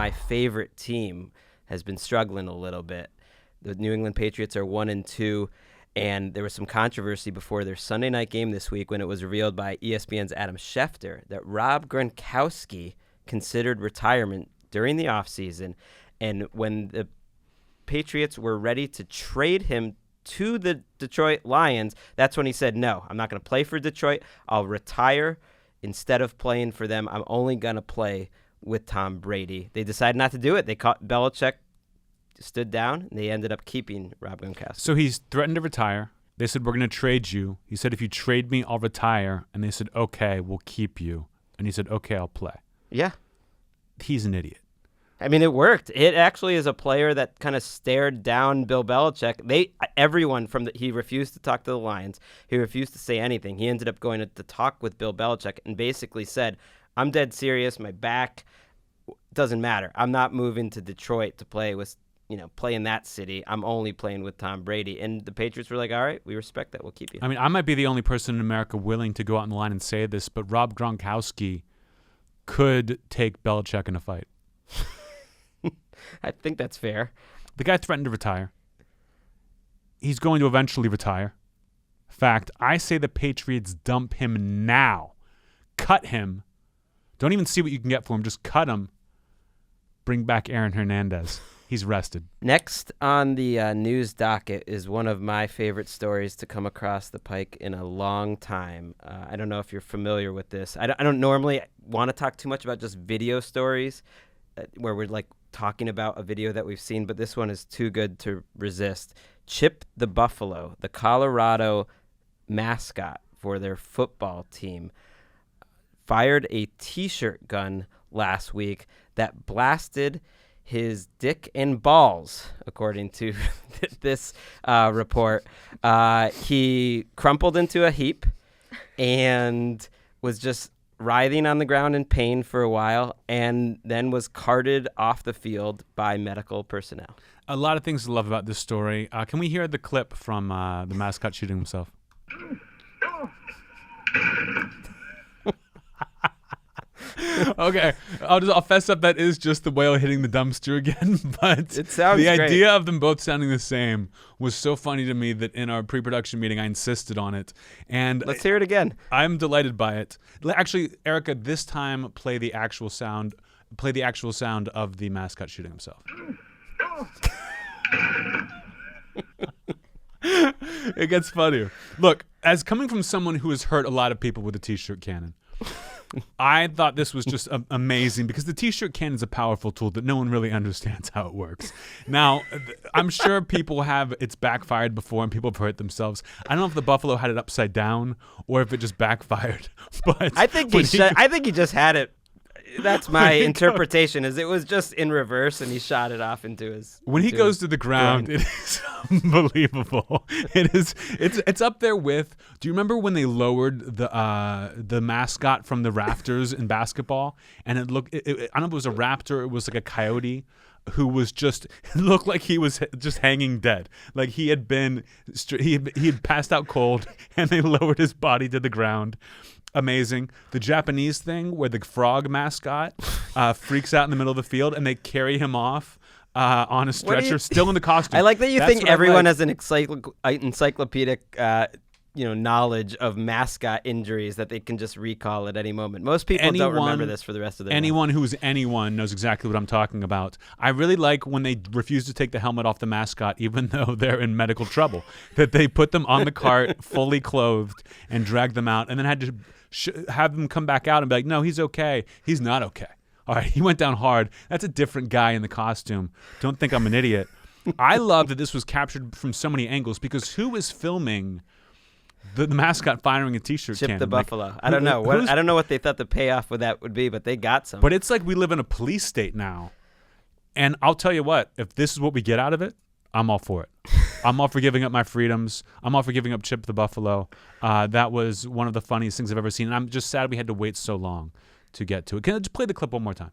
my favorite team has been struggling a little bit. The New England Patriots are 1-2, and there was some controversy before their Sunday night game this week when it was revealed by ESPN's Adam Schefter that Rob Gronkowski considered retirement during the offseason. And when the Patriots were ready to trade him to the Detroit Lions, that's when he said, no, I'm not going to play for Detroit. I'll retire. Instead of playing for them, I'm only going to play with Tom Brady. They decided not to do it. They caught Belichick, stood down, and they ended up keeping Rob Gronkowski. So he's threatened to retire. They said, we're going to trade you. He said, if you trade me, I'll retire. And they said, okay, we'll keep you. And he said, okay, I'll play. Yeah. He's an idiot. I mean, it worked. It actually is a player that kind of stared down Bill Belichick. Everyone he refused to talk to the Lions. He refused to say anything. He ended up going to talk with Bill Belichick and basically said, I'm dead serious. My back doesn't matter. I'm not moving to Detroit to play in that city. I'm only playing with Tom Brady. And the Patriots were like, all right, we respect that. We'll keep you. I mean, I might be the only person in America willing to go out on the line and say this, but Rob Gronkowski could take Belichick in a fight. I think that's fair. The guy threatened to retire. He's going to eventually retire. Fact, I say the Patriots dump him now. Cut him. Don't even see what you can get for him. Just cut him. Bring back Aaron Hernandez. He's rested. Next on the news docket is one of my favorite stories to come across the pike in a long time. I don't know if you're familiar with this. I don't normally want to talk too much about just video stories where we're like talking about a video that we've seen, but this one is too good to resist. Chip the Buffalo, the Colorado mascot for their football team, fired a T-shirt gun last week that blasted his dick and balls, according to this report. He crumpled into a heap and was just writhing on the ground in pain for a while, and then was carted off the field by medical personnel. A lot of things to love about this story. Can we hear the clip from the mascot shooting himself? Okay, I'll fess up. That is just the whale hitting the dumpster again. But it sounds the great. idea of them both sounding the same was so funny to me that in our pre-production meeting, I insisted on it. And let's hear it again. I'm delighted by it. Actually, Erica, this time play the actual sound. Play the actual sound of the mascot shooting himself. It gets funnier. Look, as coming from someone who has hurt a lot of people with a T-shirt cannon, I thought this was just amazing because the T-shirt cannon is a powerful tool that no one really understands how it works. Now, I'm sure people have it's backfired before and people have hurt themselves. I don't know if the Buffalo had it upside down or if it just backfired. But I think he just had it. That's my interpretation. Is it was just in reverse and he shot it off into his. When he goes to the ground, it is unbelievable. It's up there with. Do you remember when they lowered the mascot from the rafters in basketball? And it looked. I don't know if it was a raptor. It was like a coyote who was just it looked like he was just hanging dead. Like he had been he had passed out cold, and they lowered his body to the ground. Amazing. The Japanese thing where the frog mascot freaks out in the middle of the field and they carry him off on a stretcher, still in the costume. I like that you think everyone has an encyclopedic knowledge of mascot injuries that they can just recall at any moment. Most people don't remember this for the rest of their life. Anyone who's anyone knows exactly what I'm talking about. I really like when they refuse to take the helmet off the mascot even though they're in medical trouble, that they put them on the cart fully clothed and drag them out and then had to have them come back out and be like, no, he's okay. He's not okay. All right, he went down hard. That's a different guy in the costume. Don't think I'm an idiot. I love that this was captured from so many angles because who is filming the mascot firing a T-shirt cannon? Chip the Buffalo. I don't know. I don't know what they thought the payoff with that would be, but they got some. But it's like we live in a police state now. And I'll tell you what, if this is what we get out of it, I'm all for it. I'm all for giving up my freedoms. I'm all for giving up Chip the Buffalo. That was one of the funniest things I've ever seen. And I'm just sad we had to wait so long to get to it. Can I just play the clip one more time?